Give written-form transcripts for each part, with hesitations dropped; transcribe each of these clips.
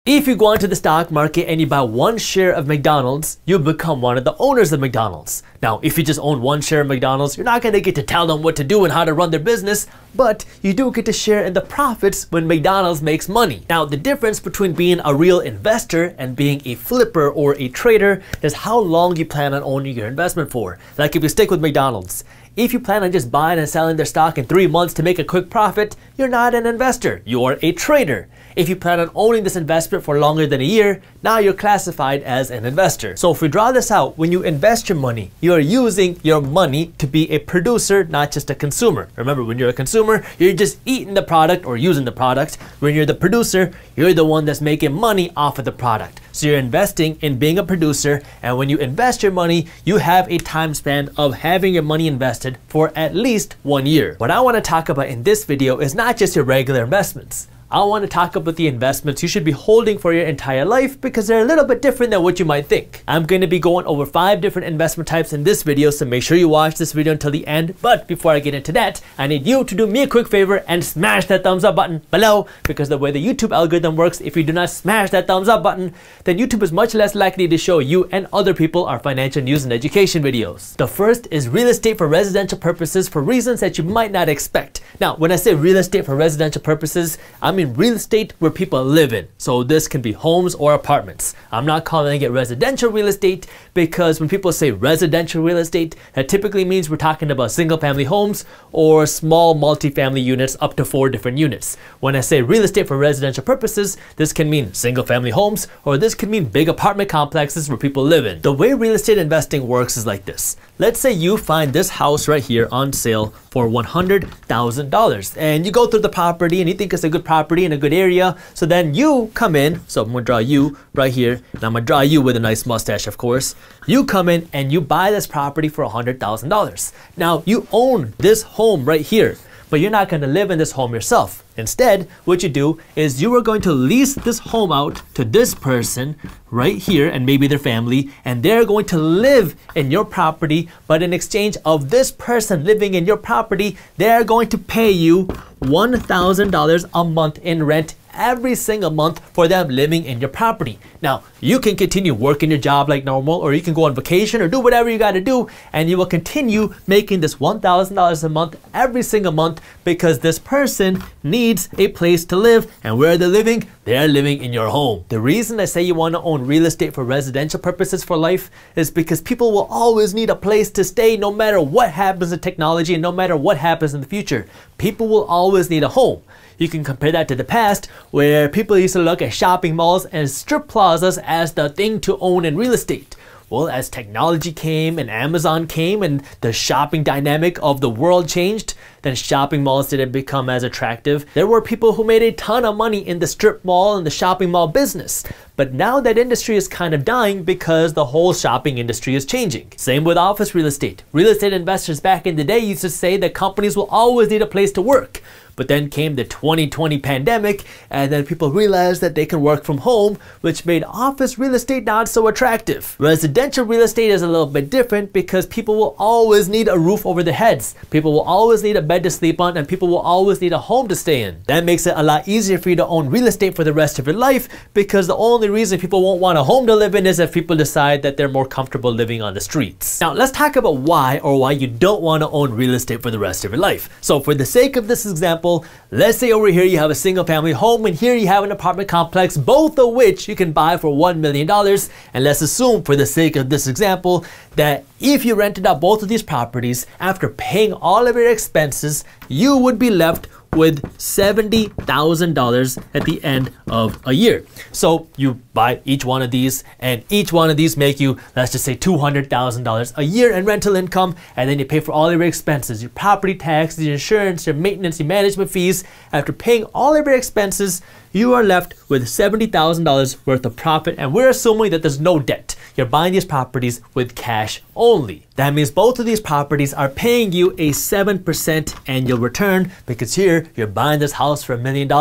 If you go onto the stock market and you buy one share of McDonald's, you become one of the owners of McDonald's. Now, if you just own one share of McDonald's, you're not going to get to tell them what to do and how to run their business, but you do get to share in the profits when McDonald's makes money. Now, the difference between being a real investor and being a flipper or a trader is how long you plan on owning your investment for. Like if you stick with McDonald's, if you plan on just buying and selling their stock in 3 months to make a quick profit, you're not an investor, you're a trader. If you plan on owning this investment for longer than a year, now you're classified as an investor. So if we draw this out, when you invest your money, you are using your money to be a producer, not just a consumer. Remember, when you're a consumer, you're just eating the product or using the product. When you're the producer, you're the one that's making money off of the product. So you're investing in being a producer, and when you invest your money, you have a time span of having your money invested for at least 1 year. What I want to talk about in this video is not just your regular investments. I want to talk about the investments you should be holding for your entire life because they're a little bit different than what you might think. I'm going to be going over 5 different investment types in this video, so make sure you watch this video until the end. But before I get into that, I need you to do me a quick favor and smash that thumbs up button below, because the way the YouTube algorithm works, if you do not smash that thumbs up button, then YouTube is much less likely to show you and other people our financial news and education videos. The first is real estate for residential purposes for reasons that you might not expect. Now, when I say real estate for residential purposes, I mean real estate where people live in. So this can be homes or apartments. I'm not calling it residential real estate because when people say residential real estate, that typically means we're talking about single family homes or small multifamily units up to 4 different units. When I say real estate for residential purposes, this can mean single family homes, or this could mean big apartment complexes where people live in. The way real estate investing works is like this. Let's say you find this house right here on sale for $100,000, and you go through the property and you think it's a good property in a good area. So then you come in, so I'm gonna draw you right here, and I'm gonna draw you with a nice mustache, of course. You come in and you buy this property for $100,000. Now you own this home right here, but you're not gonna live in this home yourself. Instead, what you do is you are going to lease this home out to this person right here and maybe their family, and they're going to live in your property, but in exchange of this person living in your property, they're going to pay you $1,000 a month in rent every single month for them living in your property. Now, you can continue working your job like normal, or you can go on vacation or do whatever you got to do, and you will continue making this $1,000 a month every single month because this person needs a place to live, and where they're living, they're living in your home. The reason I say you want to own real estate for residential purposes for life is because people will always need a place to stay no matter what happens in technology and no matter what happens in the future. People will always need a home. You can compare that to the past, where people used to look at shopping malls and strip plazas as the thing to own in real estate. Well, as technology came and Amazon came and the shopping dynamic of the world changed, then shopping malls didn't become as attractive. There were people who made a ton of money in the strip mall and the shopping mall business. But now that industry is kind of dying because the whole shopping industry is changing. Same with office real estate. Real estate investors back in the day used to say that companies will always need a place to work. But then came the 2020 pandemic, and then people realized that they can work from home, which made office real estate not so attractive. Residential real estate is a little bit different because people will always need a roof over their heads. People will always need a bed to sleep on, and people will always need a home to stay in. That makes it a lot easier for you to own real estate for the rest of your life, because the only reason people won't want a home to live in is if people decide that they're more comfortable living on the streets. Now let's talk about why you don't want to own real estate for the rest of your life. So for the sake of this example, let's say over here you have a single family home and here you have an apartment complex, both of which you can buy for $1 million. And let's assume, for the sake of this example, that if you rented out both of these properties, after paying all of your expenses, you would be left with $70,000 at the end of a year. So you buy each one of these, and each one of these make you, let's just say, $200,000 a year in rental income, and then you pay for all of your expenses, your property tax, your insurance, your maintenance, your management fees. After paying all of your expenses, you are left with $70,000 worth of profit, and we're assuming that there's no debt. You're buying these properties with cash only. That means both of these properties are paying you a 7% annual return, because here you're buying this house for $1 million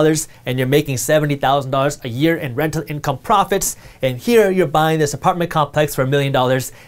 and you're making $70,000 a year in rental income profits, and here you're buying this apartment complex for $1 million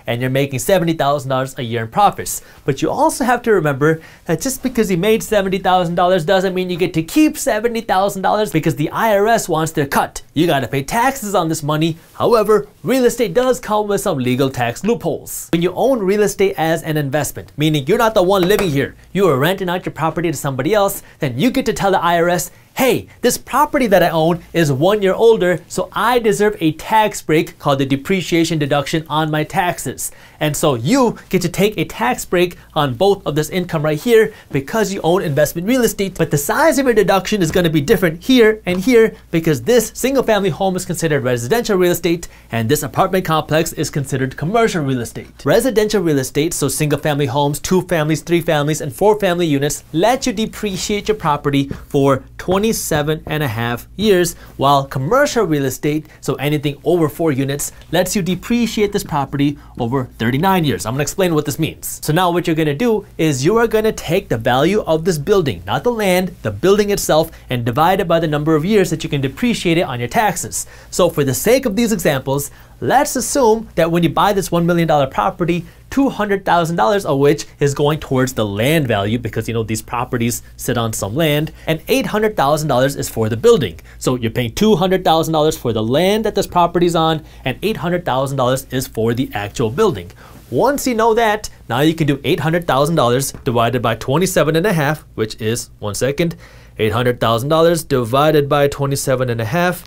and you're making $70,000 a year in profits. But you also have to remember that just because you made $70,000 doesn't mean you get to keep $70,000, because the IRS IRS wants their cut. You gotta pay taxes on this money. However, real estate does come with some legal tax loopholes. When you own real estate as an investment, meaning you're not the one living here, you are renting out your property to somebody else, then you get to tell the IRS, hey, this property that I own is 1 year older, so I deserve a tax break called the depreciation deduction on my taxes. And so you get to take a tax break on both of this income right here because you own investment real estate. But the size of your deduction is going to be different here and here because this single family home is considered residential real estate and this apartment complex is considered commercial real estate. Residential real estate, so single family homes, 2 families, 3 families, and 4 family units, let you depreciate your property for 27.5 years, while commercial real estate, so anything over 4 units, lets you depreciate this property over 39 years. I'm going to explain what this means. So now what you're going to do is you are going to take the value of this building, not the land, the building itself, and divide it by the number of years that you can depreciate it on your taxes. So for the sake of these examples, let's assume that when you buy this $1 million property, $200,000 of which is going towards the land value because, you know, these properties sit on some land, and $800,000 is for the building. So you're paying $200,000 for the land that this property's on, and $800,000 is for the actual building. Once you know that, now you can do $800,000 divided by 27.5, which is, one second, $800,000 divided by 27.5,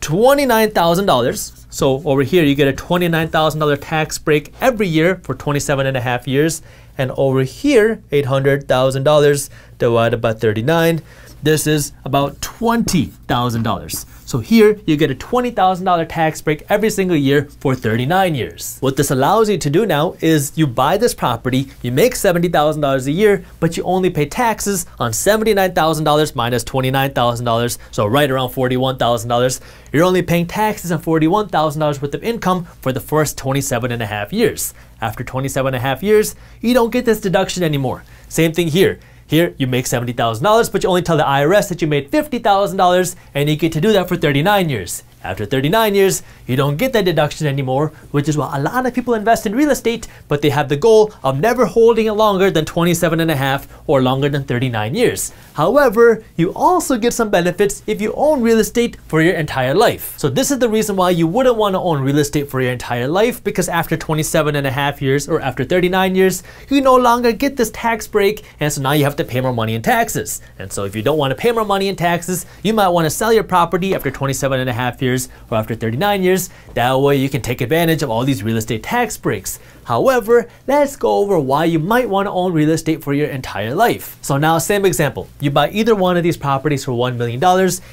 $29,000. So over here you get a $29,000 tax break every year for 27.5 years. And over here, $800,000 divided by 39, this is about $20,000. So here you get a $20,000 tax break every single year for 39 years. What this allows you to do now is you buy this property, you make $70,000 a year, but you only pay taxes on $79,000 minus $29,000, so right around $41,000. You're only paying taxes on $41,000 worth of income for the first 27.5 years. After 27.5 years, you don't get this deduction anymore. Same thing here. Here, you make $70,000, but you only tell the IRS that you made $50,000, and you get to do that for 39 years. After 39 years, you don't get that deduction anymore, which is why a lot of people invest in real estate, but they have the goal of never holding it longer than 27.5 or longer than 39 years. However, you also get some benefits if you own real estate for your entire life. So this is the reason why you wouldn't want to own real estate for your entire life, because after 27.5 years or after 39 years, you no longer get this tax break, and so now you have to pay more money in taxes. And so if you don't want to pay more money in taxes, you might want to sell your property after 27.5 years or after 39 years. That way you can take advantage of all these real estate tax breaks. However, let's go over why you might want to own real estate for your entire life. So now, same example. You buy either one of these properties for $1 million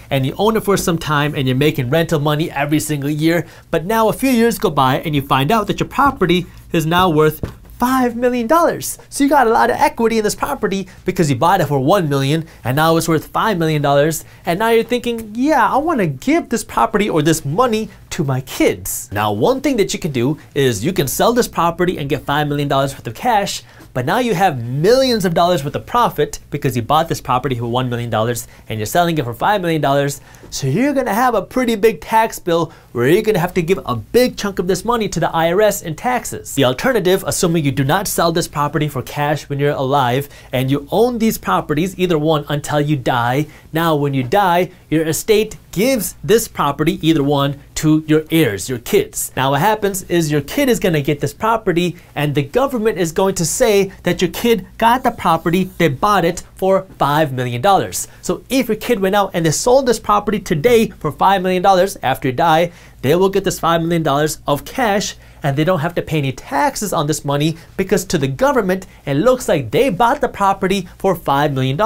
and you own it for some time and you're making rental money every single year. But now a few years go by and you find out that your property is now worth $5 million. So you got a lot of equity in this property because you bought it for $1 million and now it's worth $5 million. And now you're thinking, yeah, I want to give this property or this money to my kids. Now, one thing that you can do is you can sell this property and get $5 million worth of cash, but now you have millions of dollars worth of profit because you bought this property for $1 million and you're selling it for $5 million. So you're gonna have a pretty big tax bill where you're gonna have to give a big chunk of this money to the IRS in taxes. The alternative, assuming you do not sell this property for cash when you're alive and you own these properties, either one, until you die. Now, when you die, your estate gives this property, either one, to your heirs, your kids. Now what happens is your kid is gonna get this property and the government is going to say that your kid got the property, they bought it for $5 million. So if your kid went out and they sold this property today for $5 million after you die, they will get this $5 million of cash and they don't have to pay any taxes on this money because to the government, it looks like they bought the property for $5 million.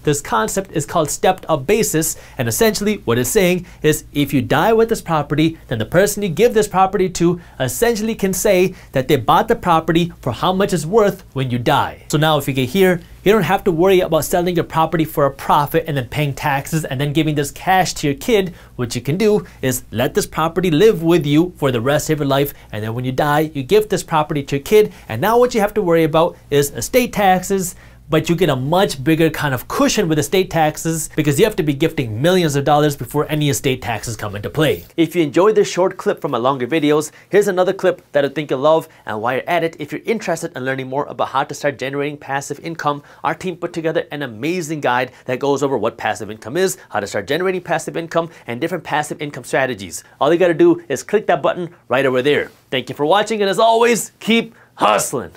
This concept is called stepped up basis, and essentially what it's saying is if you die with this property, then the person you give this property to essentially can say that they bought the property for how much it's worth when you die. So now if you get here, you don't have to worry about selling your property for a profit and then paying taxes and then giving this cash to your kid. What you can do is let this property live with you for the rest of your life, and then when you die, you give this property to your kid, and now what you have to worry about is estate taxes, but you get a much bigger kind of cushion with estate taxes because you have to be gifting millions of dollars before any estate taxes come into play. If you enjoyed this short clip from my longer videos, here's another clip that I think you'll love. And while you're at it, if you're interested in learning more about how to start generating passive income, our team put together an amazing guide that goes over what passive income is, how to start generating passive income, and different passive income strategies. All you gotta do is click that button right over there. Thank you for watching, and as always, keep hustling.